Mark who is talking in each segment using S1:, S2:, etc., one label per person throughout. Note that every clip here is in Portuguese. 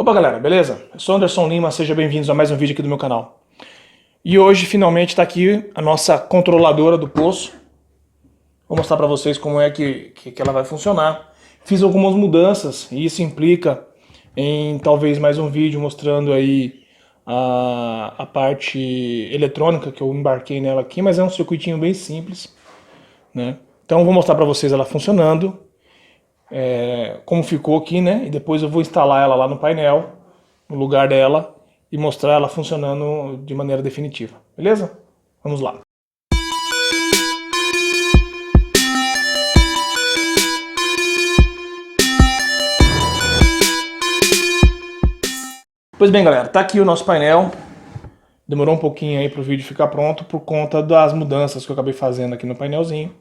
S1: Opa galera, beleza? Eu sou Anderson Lima, sejam bem-vindos a mais um vídeo aqui do meu canal. E hoje finalmente está aqui a nossa controladora do poço. Vou mostrar para vocês como é que ela vai funcionar. Fiz algumas mudanças e isso implica em talvez mais um vídeo mostrando aí a parte eletrônica que eu embarquei nela aqui, mas é um circuitinho bem simples, né? Então eu vou mostrar para vocês ela funcionando. Como ficou aqui, né? E depois eu vou instalar ela lá no painel, no lugar dela, e mostrar ela funcionando de maneira definitiva. Beleza? Vamos lá. Pois bem, galera, tá aqui o nosso painel. Demorou um pouquinho aí para o vídeo ficar pronto por conta das mudanças que eu acabei fazendo aqui no painelzinho,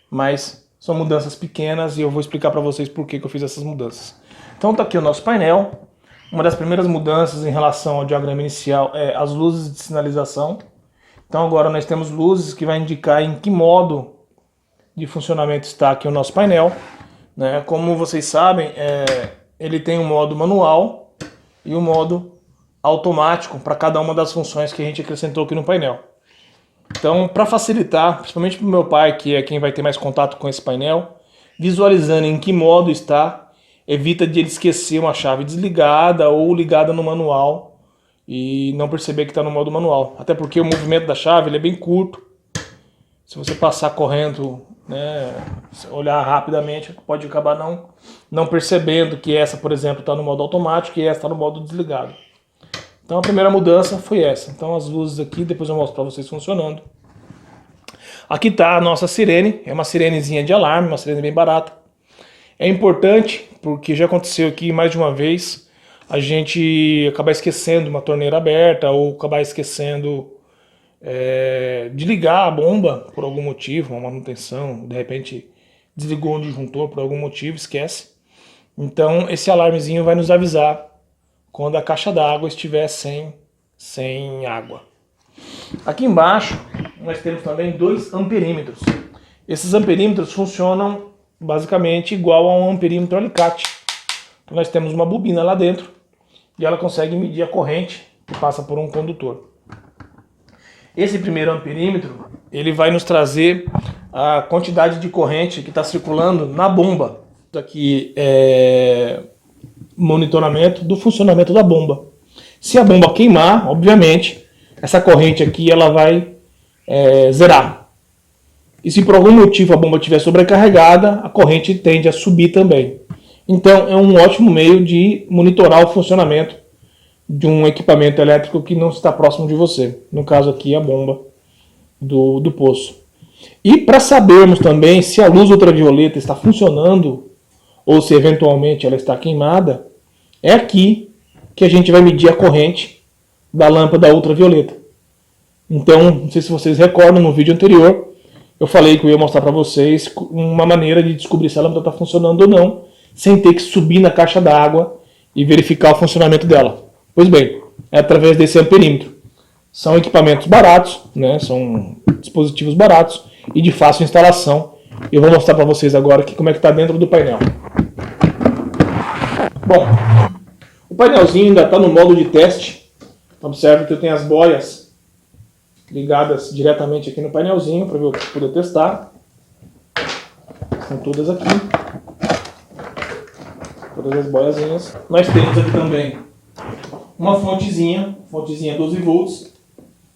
S1: mas são mudanças pequenas e eu vou explicar para vocês por que eu fiz essas mudanças. Então tá aqui o nosso painel. Uma das primeiras mudanças em relação ao diagrama inicial é as luzes de sinalização. Então agora nós temos luzes que vai indicar em que modo de funcionamento está aqui o nosso painel, né? Como vocês sabem, ele tem um modo manual e um modo automático para cada uma das funções que a gente acrescentou aqui no painel. Então, para facilitar, principalmente para o meu pai, que é quem vai ter mais contato com esse painel, visualizando em que modo está, evita de ele esquecer uma chave desligada ou ligada no manual e não perceber que está no modo manual. Até porque o movimento da chave ele é bem curto. Se você passar correndo, né, olhar rapidamente, pode acabar não percebendo que essa, por exemplo, está no modo automático e essa está no modo desligado. Então a primeira mudança foi essa. Então as luzes aqui, depois eu mostro para vocês funcionando. Aqui está a nossa sirene, é uma sirenezinha de alarme, uma sirene bem barata. É importante porque já aconteceu aqui mais de uma vez a gente acabar esquecendo uma torneira aberta ou acabar esquecendo de ligar a bomba por algum motivo, uma manutenção, de repente desligou o disjuntor por algum motivo, esquece. Então esse alarmezinho vai nos avisar quando a caixa d'água estiver sem água. Aqui embaixo nós temos também 2 amperímetros. Esses amperímetros funcionam basicamente igual a um amperímetro alicate. Então nós temos uma bobina lá dentro e ela consegue medir a corrente que passa por um condutor. Esse primeiro amperímetro ele vai nos trazer a quantidade de corrente que está circulando na bomba. Isso aqui é monitoramento do funcionamento da bomba. Se a bomba queimar, obviamente, essa corrente aqui ela vai zerar. E se por algum motivo a bomba estiver sobrecarregada, a corrente tende a subir também. Então é um ótimo meio de monitorar o funcionamento de um equipamento elétrico que não está próximo de você. No caso aqui a bomba do poço. E para sabermos também se a luz ultravioleta está funcionando ou se eventualmente ela está queimada, é aqui que a gente vai medir a corrente da lâmpada ultravioleta. Então, não sei se vocês recordam, no vídeo anterior, eu falei que eu ia mostrar para vocês uma maneira de descobrir se a lâmpada está funcionando ou não, sem ter que subir na caixa d'água e verificar o funcionamento dela. Pois bem, é através desse amperímetro. São equipamentos baratos, né? São dispositivos baratos e de fácil instalação. Eu vou mostrar para vocês agora aqui como é que está dentro do painel. Bom, o painelzinho ainda está no modo de teste. Observe que eu tenho as boias ligadas diretamente aqui no painelzinho para eu poder testar. São todas aqui. Todas as boiazinhas. Nós temos aqui também uma fontezinha 12 volts.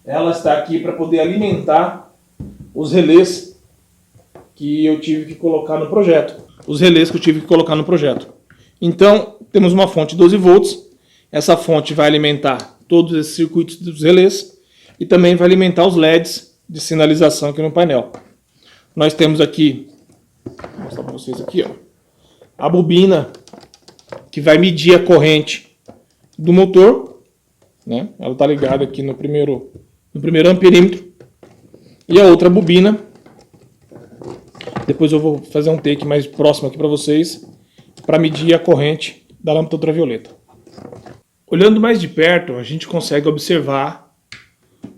S1: Ela está aqui para poder alimentar os relés que eu tive que colocar no projeto. Então, temos uma fonte 12 volts. Essa fonte vai alimentar todos esses circuitos dos relés e também vai alimentar os LEDs de sinalização aqui no painel. Nós temos aqui, vou mostrar para vocês aqui, ó, a bobina que vai medir a corrente do motor, né? Ela está ligada aqui no primeiro amperímetro. E a outra bobina, depois eu vou fazer um take mais próximo aqui para vocês, para medir a corrente da lâmpada ultravioleta. Olhando mais de perto, a gente consegue observar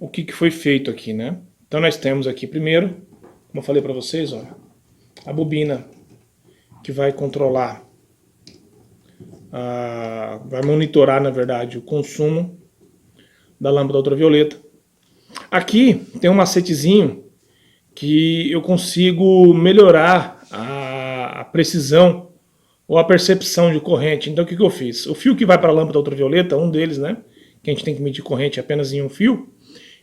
S1: o que foi feito aqui, né? Então nós temos aqui primeiro, como eu falei para vocês, olha, a bobina que vai controlar vai monitorar, na verdade, o consumo da lâmpada ultravioleta. Aqui tem um macetezinho que eu consigo melhorar a precisão ou a percepção de corrente. Então o que eu fiz? O fio que vai para a lâmpada ultravioleta, um deles, né, que a gente tem que medir corrente apenas em um fio,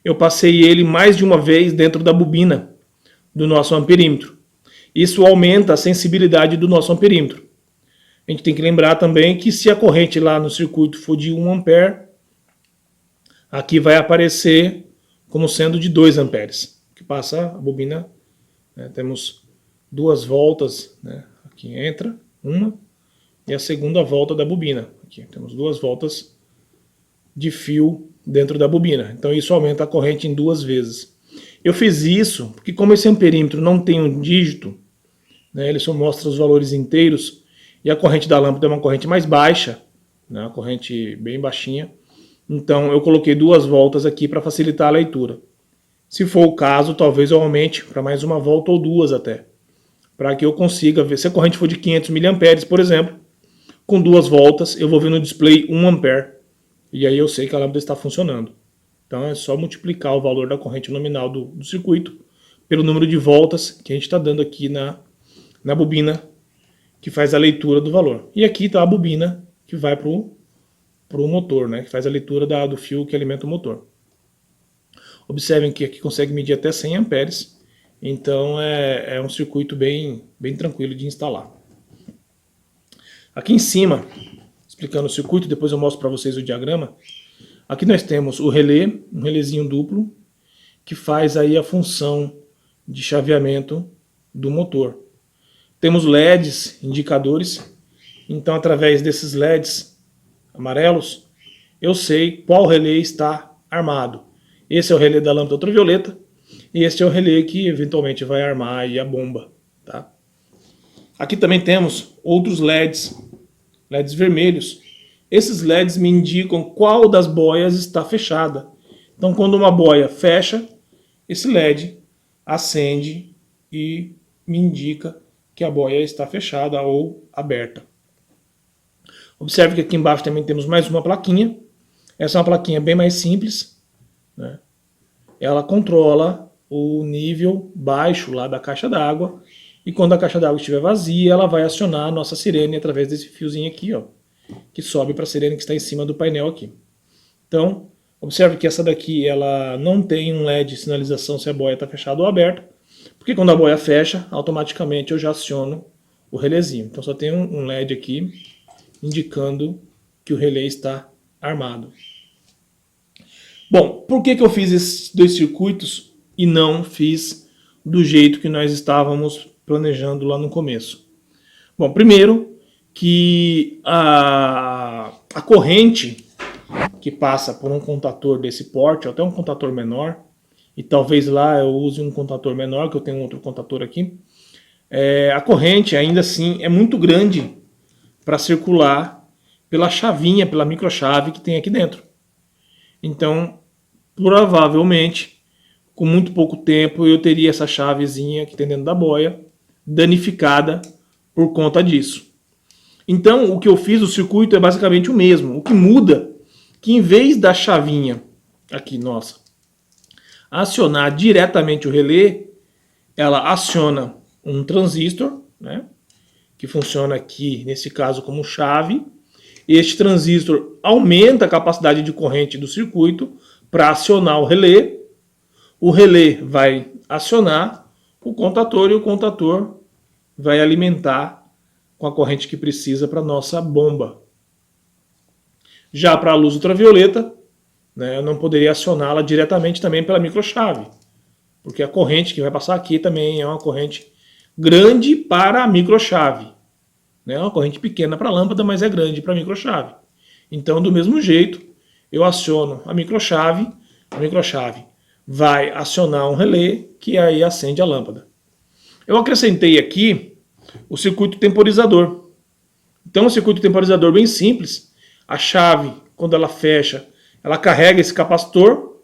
S1: eu passei ele mais de uma vez dentro da bobina do nosso amperímetro. Isso aumenta a sensibilidade do nosso amperímetro. A gente tem que lembrar também que se a corrente lá no circuito for de 1 ampere, aqui vai aparecer como sendo de 2 amperes, que passa a bobina, né, temos 2 voltas, né, aqui entra uma, e a segunda volta da bobina. Aqui temos 2 voltas de fio dentro da bobina. Então isso aumenta a corrente em 2 vezes. Eu fiz isso porque como esse amperímetro não tem um dígito, né, ele só mostra os valores inteiros, e a corrente da lâmpada é uma corrente mais baixa, né, uma corrente bem baixinha, então eu coloquei 2 voltas aqui para facilitar a leitura. Se for o caso, talvez eu aumente para mais uma volta ou 2 até, para que eu consiga ver. Se a corrente for de 500 mA, por exemplo, com 2 voltas eu vou ver no display 1 ampere, e aí eu sei que a lâmpada está funcionando. Então é só multiplicar o valor da corrente nominal do circuito pelo número de voltas que a gente está dando aqui na bobina que faz a leitura do valor. E aqui está a bobina que vai para o motor, né, que faz a leitura do fio que alimenta o motor. Observem que aqui consegue medir até 100 amperes, então é um circuito bem tranquilo de instalar. Aqui em cima, explicando o circuito, depois eu mostro para vocês o diagrama. Aqui nós temos o relé, um relézinho duplo, que faz aí a função de chaveamento do motor. Temos LEDs, indicadores, então através desses LEDs amarelos, eu sei qual relé está armado. Esse é o relé da lâmpada ultravioleta, e este é o relé que eventualmente vai armar aí a bomba. Tá? Aqui também temos outros LEDs vermelhos. Esses LEDs me indicam qual das boias está fechada. Então quando uma boia fecha, esse LED acende e me indica que a boia está fechada ou aberta. Observe que aqui embaixo também temos mais uma plaquinha. Essa é uma plaquinha bem mais simples, né? Ela controla o nível baixo lá da caixa d'água, e quando a caixa d'água estiver vazia, ela vai acionar a nossa sirene através desse fiozinho aqui, ó, que sobe para a sirene que está em cima do painel aqui. Então, observe que essa daqui ela não tem um LED de sinalização se a boia está fechada ou aberta, porque quando a boia fecha, automaticamente eu já aciono o relézinho. Então só tem um LED aqui indicando que o relé está armado. Bom, por que eu fiz esses 2 circuitos e não fiz do jeito que nós estávamos planejando lá no começo? Bom, primeiro que a corrente que passa por um contator desse porte, ou até um contator menor, e talvez lá eu use um contator menor, que eu tenho outro contator aqui, a corrente ainda assim é muito grande para circular pela chavinha, pela microchave que tem aqui dentro. Então, provavelmente, com muito pouco tempo, eu teria essa chavezinha que tem dentro da boia danificada por conta disso. Então, o que eu fiz, o circuito é basicamente o mesmo. O que muda, que em vez da chavinha, aqui, nossa, acionar diretamente o relé, ela aciona um transistor, né, que funciona aqui, nesse caso, como chave. Este transistor aumenta a capacidade de corrente do circuito para acionar o relé. O relé vai acionar o contator e o contator vai alimentar com a corrente que precisa para a nossa bomba. Já para a luz ultravioleta, né, eu não poderia acioná-la diretamente também pela microchave, porque a corrente que vai passar aqui também é uma corrente grande para a microchave. É uma corrente pequena para a lâmpada, mas é grande para a microchave. Então, do mesmo jeito, eu aciono a microchave vai acionar um relé que aí acende a lâmpada. Eu acrescentei aqui o circuito temporizador. Então, um circuito temporizador bem simples. A chave, quando ela fecha, ela carrega esse capacitor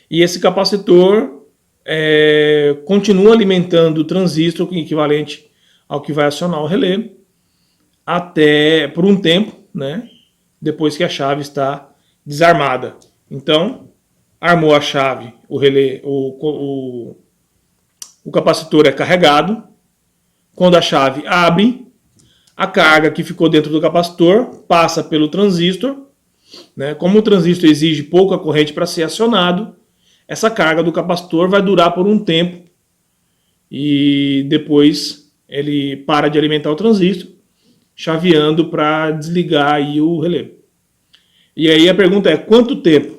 S1: e esse capacitor continua alimentando o transistor equivalente ao que vai acionar o relé. até por um tempo, né? Depois que a chave está desarmada. Então, armou a chave, o relé, o capacitor é carregado. Quando a chave abre, a carga que ficou dentro do capacitor passa pelo transistor, né? Como o transistor exige pouca corrente para ser acionado, essa carga do capacitor vai durar por um tempo e depois ele para de alimentar o transistor, chaveando para desligar aí o relé. E aí a pergunta é, quanto tempo?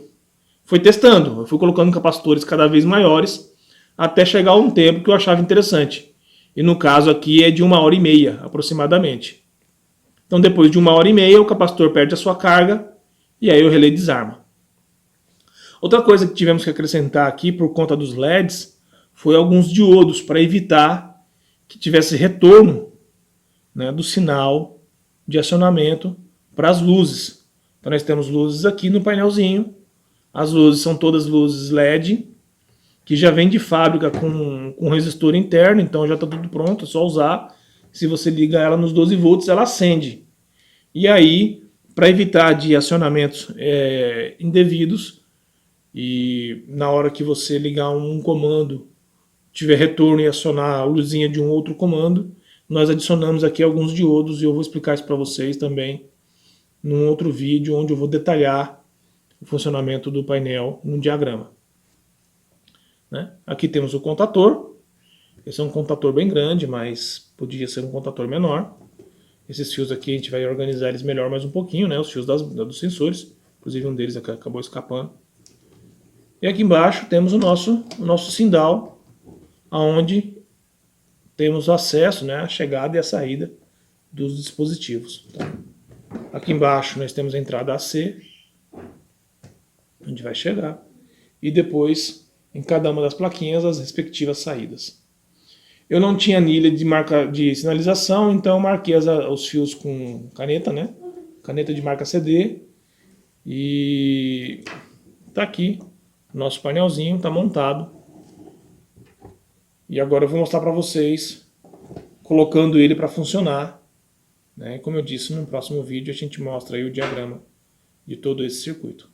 S1: Foi testando, eu fui colocando capacitores cada vez maiores até chegar a um tempo que eu achava interessante. E no caso aqui é de 1h30 aproximadamente. Então depois de 1h30 o capacitor perde a sua carga e aí o relé desarma. Outra coisa que tivemos que acrescentar aqui por conta dos LEDs foi alguns diodos para evitar que tivesse retorno, né, do sinal de acionamento para as luzes. Então nós temos luzes aqui no painelzinho. As luzes são todas luzes LED, que já vem de fábrica com resistor interno, então já está tudo pronto, é só usar. Se você liga ela nos 12 volts, ela acende. E aí, para evitar de acionamentos indevidos, e na hora que você ligar um comando, tiver retorno e acionar a luzinha de um outro comando, nós adicionamos aqui alguns diodos e eu vou explicar isso para vocês também num outro vídeo, onde eu vou detalhar o funcionamento do painel no diagrama. Né? Aqui temos o contator. Esse é um contator bem grande, mas podia ser um contator menor. Esses fios aqui a gente vai organizar eles melhor mais um pouquinho, né? Os fios dos sensores. Inclusive um deles acabou escapando. E aqui embaixo temos o nosso sindal, onde temos acesso, né, a chegada e a saída dos dispositivos. Tá? Aqui embaixo nós temos a entrada AC, onde vai chegar. E depois, em cada uma das plaquinhas, as respectivas saídas. Eu não tinha anilha de sinalização, então marquei os fios com caneta, né? Caneta de marca CD. E tá aqui, nosso painelzinho está montado. E agora eu vou mostrar para vocês, colocando ele para funcionar. Né? Como eu disse, no próximo vídeo a gente mostra aí o diagrama de todo esse circuito.